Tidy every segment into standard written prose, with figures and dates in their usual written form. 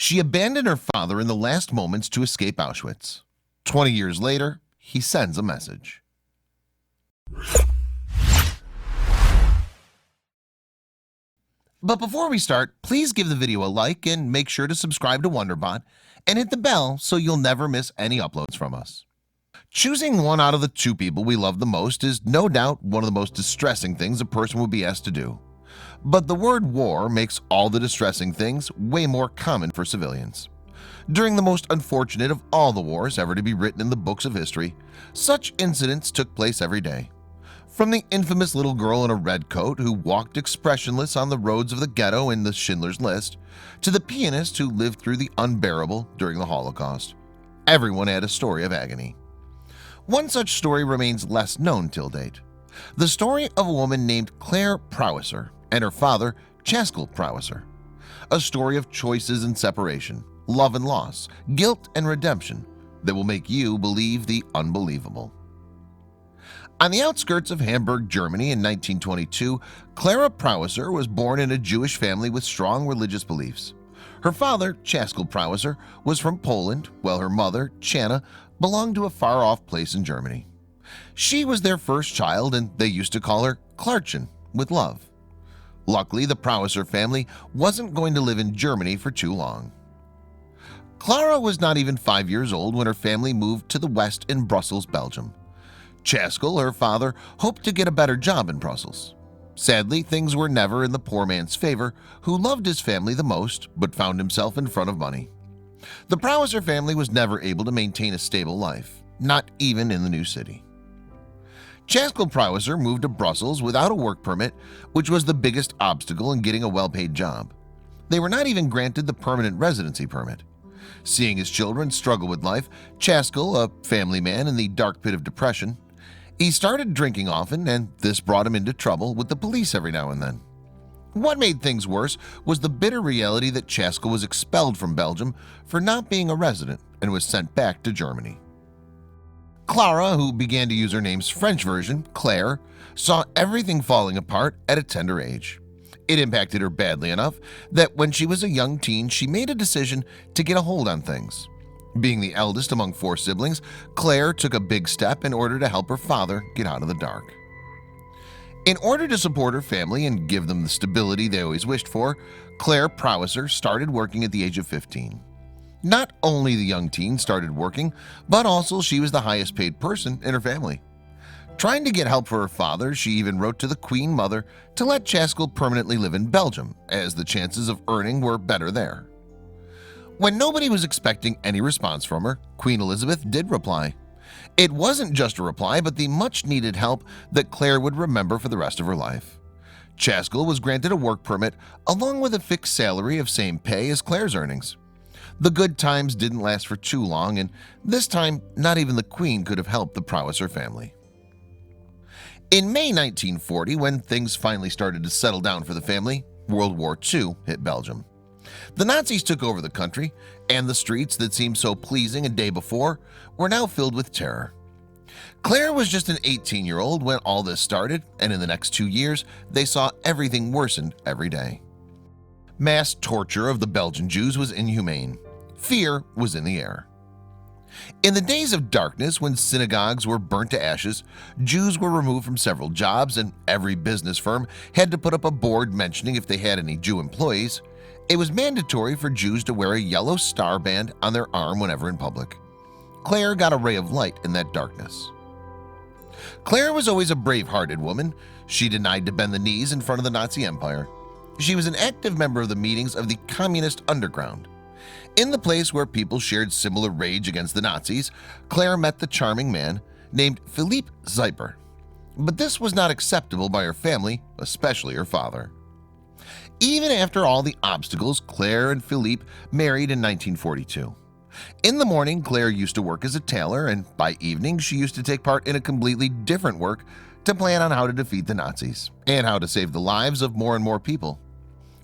She abandoned her father in the last moments to escape Auschwitz. 20 years later, he sends a message. But before we start, please give the video a like and make sure to subscribe to Wonderbot and hit the bell so you'll never miss any uploads from us. Choosing one out of the two people we love the most is no doubt one of the most distressing things a person would be asked to do. But the word war makes all the distressing things way more common for civilians. During the most unfortunate of all the wars ever to be written in the books of history, such incidents took place every day. From the infamous little girl in a red coat who walked expressionless on the roads of the ghetto in the Schindler's List, to the pianist who lived through the unbearable during the Holocaust, everyone had a story of agony. One such story remains less known till date. The story of a woman named Claire Prowisser and her father, Chaskel Prowisser. A story of choices and separation, love and loss, guilt and redemption that will make you believe the unbelievable. On the outskirts of Hamburg, Germany in 1922, Clara Prowisser was born in a Jewish family with strong religious beliefs. Her father, Chaskel Prowisser, was from Poland, while her mother, Channa, belonged to a far-off place in Germany. She was their first child, and they used to call her Clarchen, with love. Luckily, the Prowisser family wasn't going to live in Germany for too long. Clara was not even 5 years old when her family moved to the west in Brussels, Belgium. Chaskel, her father, hoped to get a better job in Brussels. Sadly, things were never in the poor man's favor, who loved his family the most but found himself in front of money. The Prowisser family was never able to maintain a stable life, not even in the new city. Chaskel Prowisser moved to Brussels without a work permit, which was the biggest obstacle in getting a well-paid job. They were not even granted the permanent residency permit. Seeing his children struggle with life, Chaskel, a family man in the dark pit of depression, he started drinking often, and this brought him into trouble with the police every now and then. What made things worse was the bitter reality that Chaskel was expelled from Belgium for not being a resident and was sent back to Germany. Clara, who began to use her name's French version, Claire, saw everything falling apart at a tender age. It impacted her badly enough that when she was a young teen, she made a decision to get a hold on things. Being the eldest among 4 siblings, Claire took a big step in order to help her father get out of the dark. In order to support her family and give them the stability they always wished for, Claire Prowisser started working at the age of 15. Not only the young teen started working, but also she was the highest paid person in her family. Trying to get help for her father, she even wrote to the Queen Mother to let Chaskel permanently live in Belgium, as the chances of earning were better there. When nobody was expecting any response from her, Queen Elizabeth did reply. It wasn't just a reply, but the much-needed help that Claire would remember for the rest of her life. Chaskel was granted a work permit along with a fixed salary of same pay as Claire's earnings. The good times didn't last for too long, and this time not even the Queen could have helped the Prowisser family. In May 1940, when things finally started to settle down for the family, World War II hit Belgium. The Nazis took over the country, and the streets that seemed so pleasing a day before were now filled with terror. Claire was just an 18-year-old when all this started, and in the next 2 years, they saw everything worsened every day. Mass torture of the Belgian Jews was inhumane. Fear was in the air. In the days of darkness, when synagogues were burnt to ashes, Jews were removed from several jobs, and every business firm had to put up a board mentioning if they had any Jew employees. It was mandatory for Jews to wear a yellow star band on their arm whenever in public. Claire got a ray of light in that darkness. Claire was always a brave-hearted woman. She denied to bend the knees in front of the Nazi Empire. She was an active member of the meetings of the Communist Underground. In the place where people shared similar rage against the Nazis, Claire met the charming man named Philippe Zeiper. But this was not acceptable by her family, especially her father. Even after all the obstacles, Claire and Philippe married in 1942. In the morning, Claire used to work as a tailor, and by evening she used to take part in a completely different work to plan on how to defeat the Nazis and how to save the lives of more and more people.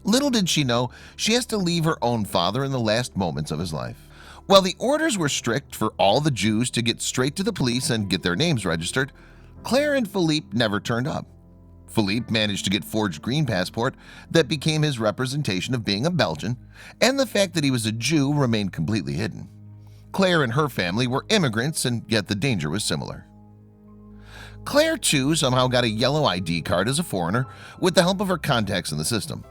Little did she know she has to leave her own father in the last moments of his life. While the orders were strict for all the Jews to get straight to the police and get their names registered, Claire and Philippe never turned up. Philippe managed to get forged green passport that became his representation of being a Belgian, and the fact that he was a Jew remained completely hidden. Claire and her family were immigrants, and yet the danger was similar. Claire, too, somehow got a yellow ID card as a foreigner with the help of her contacts in the system.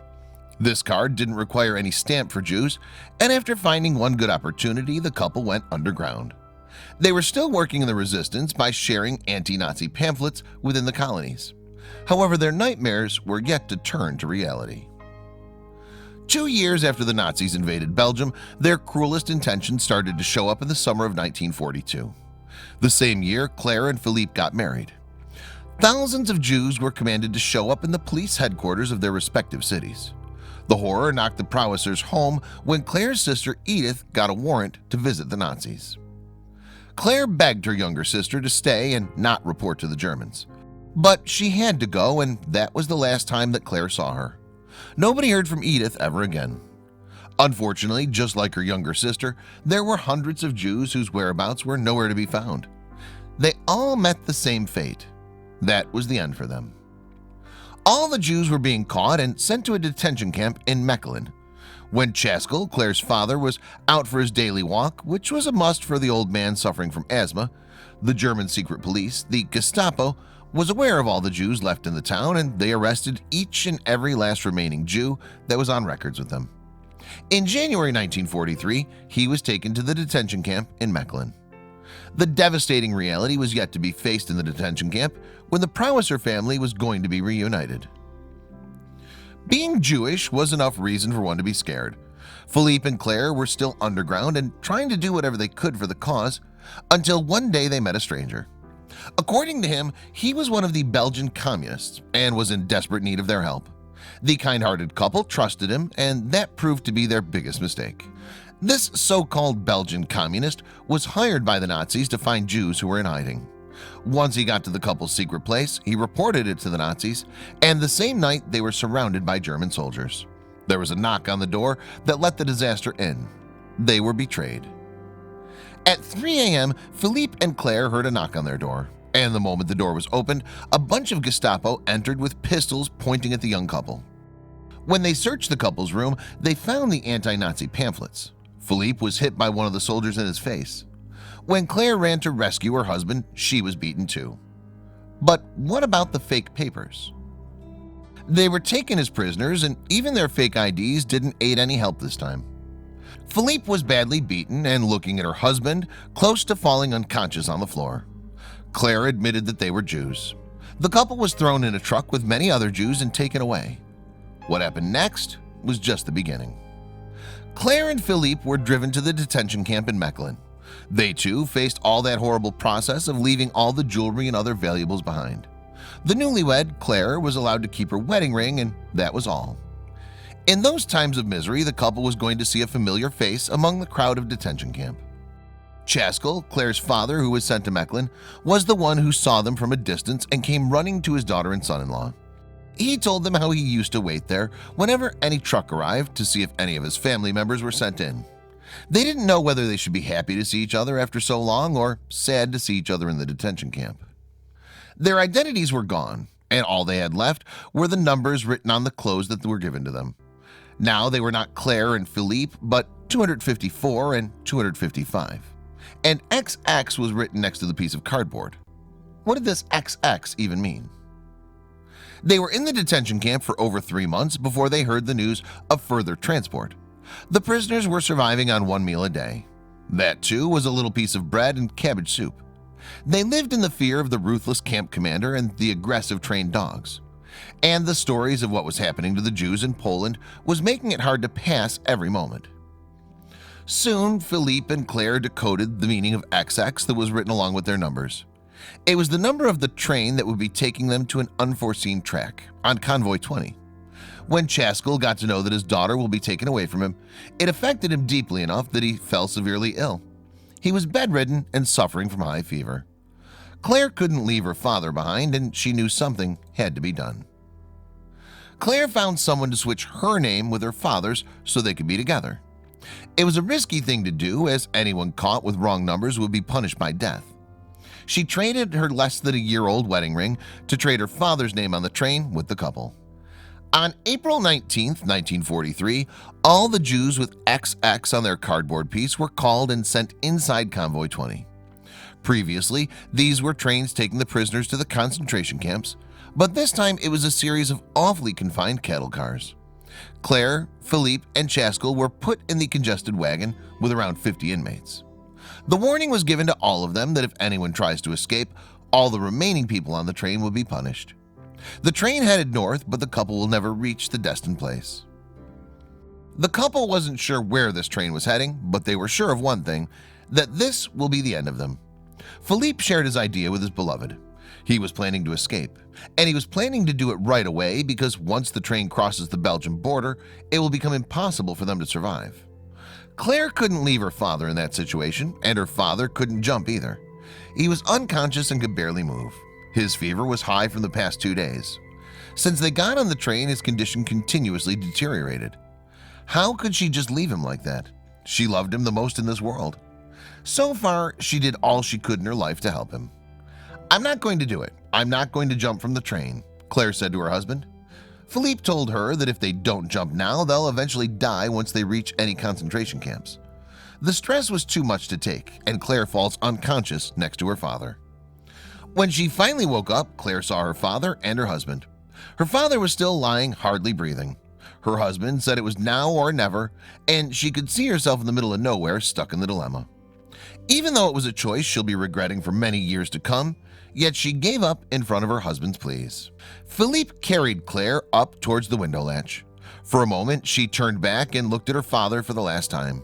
This card didn't require any stamp for Jews, and after finding one good opportunity, the couple went underground. They were still working in the resistance by sharing anti-Nazi pamphlets within the colonies. However, their nightmares were yet to turn to reality. 2 years after the Nazis invaded Belgium, their cruelest intentions started to show up in the summer of 1942. The same year, Claire and Philippe got married. Thousands of Jews were commanded to show up in the police headquarters of their respective cities. The horror knocked the Prowessers home when Claire's sister Edith got a warrant to visit the Nazis. Claire begged her younger sister to stay and not report to the Germans. But she had to go, and that was the last time that Claire saw her. Nobody heard from Edith ever again. Unfortunately, just like her younger sister, there were hundreds of Jews whose whereabouts were nowhere to be found. They all met the same fate. That was the end for them. All the Jews were being caught and sent to a detention camp in Mechelen. When Chaskel, Claire's father, was out for his daily walk, which was a must for the old man suffering from asthma, the German secret police, the Gestapo, was aware of all the Jews left in the town, and they arrested each and every last remaining Jew that was on records with them. In January 1943, he was taken to the detention camp in Mechelen. The devastating reality was yet to be faced in the detention camp when the Prowesser family was going to be reunited. Being Jewish was enough reason for one to be scared. Philippe and Claire were still underground and trying to do whatever they could for the cause, until one day they met a stranger. According to him, he was one of the Belgian communists and was in desperate need of their help. The kind-hearted couple trusted him, and that proved to be their biggest mistake. This so-called Belgian communist was hired by the Nazis to find Jews who were in hiding. Once he got to the couple's secret place, he reported it to the Nazis, and the same night they were surrounded by German soldiers. There was a knock on the door that let the disaster in. They were betrayed. At 3 a.m., Philippe and Claire heard a knock on their door, and the moment the door was opened, a bunch of Gestapo entered with pistols pointing at the young couple. When they searched the couple's room, they found the anti-Nazi pamphlets. Philippe was hit by one of the soldiers in his face. When Claire ran to rescue her husband, she was beaten too. But what about the fake papers? They were taken as prisoners, and even their fake IDs didn't aid any help this time. Philippe was badly beaten and looking at her husband, close to falling unconscious on the floor. Claire admitted that they were Jews. The couple was thrown in a truck with many other Jews and taken away. What happened next was just the beginning. Claire and Philippe were driven to the detention camp in Mechelen. They too faced all that horrible process of leaving all the jewelry and other valuables behind. The newlywed, Claire, was allowed to keep her wedding ring, and that was all. In those times of misery, the couple was going to see a familiar face among the crowd of detention camp. Chaskel, Claire's father, who was sent to Mechelen, was the one who saw them from a distance and came running to his daughter and son-in-law. He told them how he used to wait there whenever any truck arrived to see if any of his family members were sent in. They didn't know whether they should be happy to see each other after so long or sad to see each other in the detention camp. Their identities were gone, and all they had left were the numbers written on the clothes that were given to them. Now they were not Claire and Philippe, but 254 and 255. And XX was written next to the piece of cardboard. What did this XX even mean? They were in the detention camp for over 3 months before they heard the news of further transport. The prisoners were surviving on 1 meal a day. That too was a little piece of bread and cabbage soup. They lived in the fear of the ruthless camp commander and the aggressive trained dogs. And the stories of what was happening to the Jews in Poland was making it hard to pass every moment. Soon, Philippe and Claire decoded the meaning of XX that was written along with their numbers. It was the number of the train that would be taking them to an unforeseen track on Convoy 20. When Chaskel got to know that his daughter will be taken away from him, it affected him deeply enough that he fell severely ill. He was bedridden and suffering from high fever. Claire couldn't leave her father behind, and she knew something had to be done. Claire found someone to switch her name with her father's so they could be together. It was a risky thing to do, as anyone caught with wrong numbers would be punished by death. She traded her less than a year-old wedding ring to trade her father's name on the train with the couple. On April 19th, 1943, all the Jews with XX on their cardboard piece were called and sent inside Convoy 20. Previously, these were trains taking the prisoners to the concentration camps, but this time it was a series of awfully confined cattle cars. Claire, Philippe, and Chaskell were put in the congested wagon with around 50 inmates. The warning was given to all of them that if anyone tries to escape, all the remaining people on the train would be punished. The train headed north, but the couple will never reach the destined place. The couple wasn't sure where this train was heading, but they were sure of one thing, that this will be the end of them. Philippe shared his idea with his beloved. He was planning to escape, and he was planning to do it right away because once the train crosses the Belgian border, it will become impossible for them to survive. Claire couldn't leave her father in that situation, and her father couldn't jump either. He was unconscious and could barely move. His fever was high from the past 2 days. Since they got on the train, his condition continuously deteriorated. How could she just leave him like that? She loved him the most in this world. So far, she did all she could in her life to help him. "I'm not going to do it. I'm not going to jump from the train," Claire said to her husband. Philippe told her that if they don't jump now, they'll eventually die once they reach any concentration camps. The stress was too much to take, and Claire falls unconscious next to her father. When she finally woke up, Claire saw her father and her husband. Her father was still lying, hardly breathing. Her husband said it was now or never, and she could see herself in the middle of nowhere, stuck in the dilemma. Even though it was a choice she'll be regretting for many years to come, yet she gave up in front of her husband's pleas. Philippe carried Claire up towards the window latch. For a moment, she turned back and looked at her father for the last time.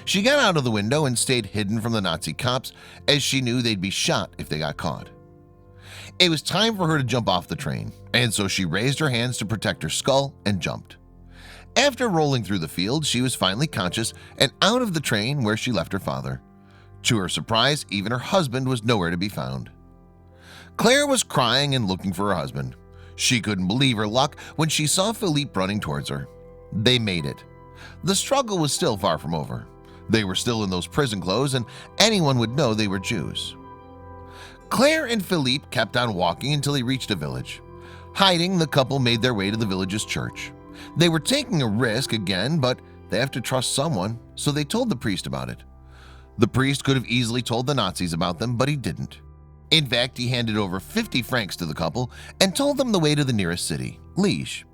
She got out of the window and stayed hidden from the Nazi cops, as she knew they'd be shot if they got caught. It was time for her to jump off the train, and so she raised her hands to protect her skull and jumped. After rolling through the field, she was finally conscious and out of the train where she left her father. To her surprise, even her husband was nowhere to be found. Claire was crying and looking for her husband. She couldn't believe her luck when she saw Philippe running towards her. They made it. The struggle was still far from over. They were still in those prison clothes, and anyone would know they were Jews. Claire and Philippe kept on walking until they reached a village. Hiding, the couple made their way to the village's church. They were taking a risk again, but they have to trust someone, so they told the priest about it. The priest could have easily told the Nazis about them, but he didn't. In fact, he handed over 50 francs to the couple and told them the way to the nearest city, Liège.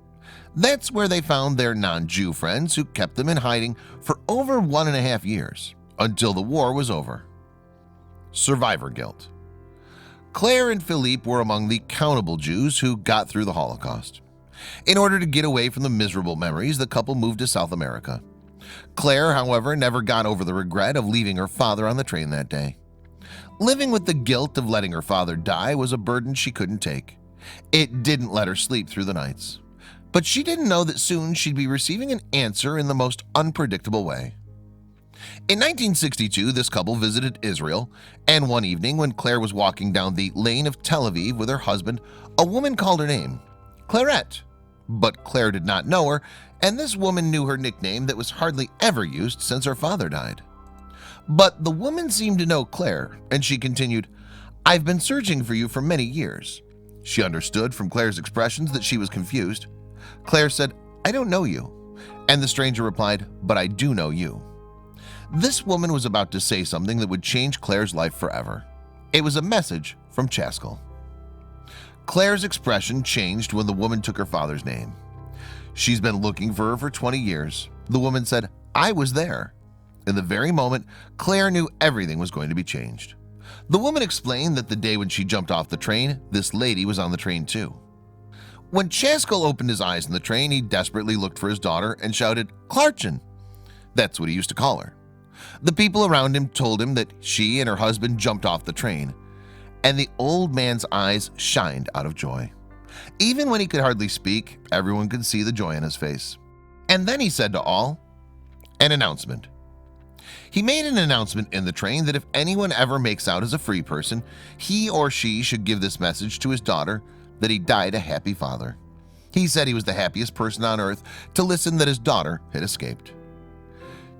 That's where they found their non-Jew friends who kept them in hiding for over 1.5 years, until the war was over. Survivor guilt. Claire and Philippe were among the countable Jews who got through the Holocaust. In order to get away from the miserable memories, the couple moved to South America. Claire, however, never got over the regret of leaving her father on the train that day. Living with the guilt of letting her father die was a burden she couldn't take. It didn't let her sleep through the nights. But she didn't know that soon she'd be receiving an answer in the most unpredictable way. In 1962, this couple visited Israel, and one evening when Claire was walking down the lane of Tel Aviv with her husband, a woman called her name, Clairette. But Claire did not know her, and this woman knew her nickname that was hardly ever used since her father died. But the woman seemed to know Claire, and she continued, "I've been searching for you for many years." She understood from Claire's expressions that she was confused. Claire said, "I don't know you." And the stranger replied, "But I do know you." This woman was about to say something that would change Claire's life forever. It was a message from Chaskell. Claire's expression changed when the woman took her father's name. "She's been looking for her for 20 years. The woman said, "I was there." In the very moment, Claire knew everything was going to be changed. The woman explained that the day when she jumped off the train, this lady was on the train too. When Chaskell opened his eyes in the train, he desperately looked for his daughter and shouted, "Clarchen!" That's what he used to call her. The people around him told him that she and her husband jumped off the train, and the old man's eyes shined out of joy. Even when he could hardly speak, everyone could see the joy in his face. And then he said to all, "An announcement." He made an announcement in the train that if anyone ever makes out as a free person, he or she should give this message to his daughter that he died a happy father. He said he was the happiest person on earth to listen that his daughter had escaped.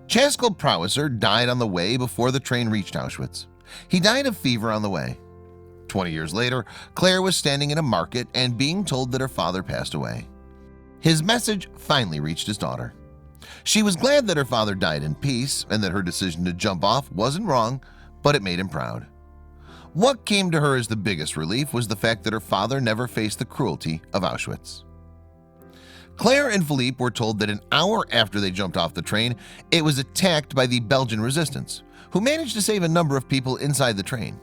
Chaskell Prowisser died on the way before the train reached Auschwitz. He died of fever on the way. 20 years later, Claire was standing in a market and being told that her father passed away. His message finally reached his daughter. She was glad that her father died in peace and that her decision to jump off wasn't wrong, but it made him proud. What came to her as the biggest relief was the fact that her father never faced the cruelty of Auschwitz. Claire and Philippe were told that an hour after they jumped off the train, it was attacked by the Belgian resistance, who managed to save a number of people inside the train.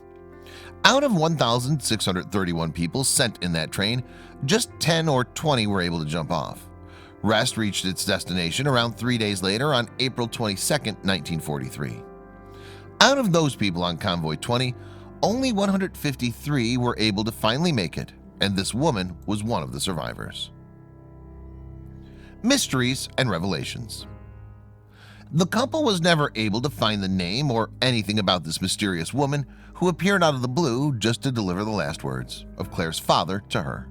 Out of 1,631 people sent in that train, just 10 or 20 were able to jump off. Rest reached its destination around 3 days later on April 22, 1943. Out of those people on Convoy 20, only 153 were able to finally make it, and this woman was one of the survivors. Mysteries and revelations. The couple was never able to find the name or anything about this mysterious woman who appeared out of the blue just to deliver the last words of Claire's father to her.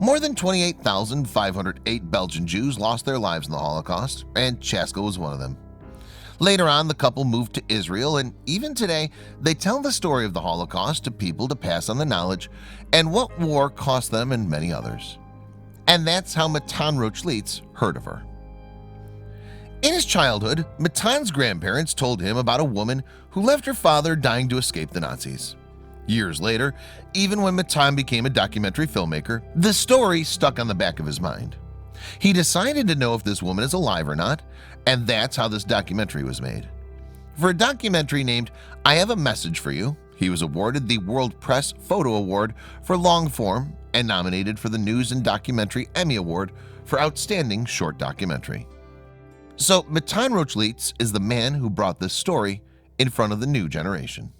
More than 28,508 Belgian Jews lost their lives in the Holocaust, and Chaska was one of them. Later on, the couple moved to Israel, and even today, they tell the story of the Holocaust to people to pass on the knowledge and what war cost them and many others. And that's how Matan Rochlitz heard of her. In his childhood, Matan's grandparents told him about a woman who left her father dying to escape the Nazis. Years later, even when Matan became a documentary filmmaker, the story stuck on the back of his mind. He decided to know if this woman is alive or not, and that's how this documentary was made. For a documentary named I Have a Message for You, he was awarded the World Press Photo Award for long form and nominated for the News and Documentary Emmy Award for Outstanding Short Documentary. So Matan Rochlitz is the man who brought this story in front of the new generation.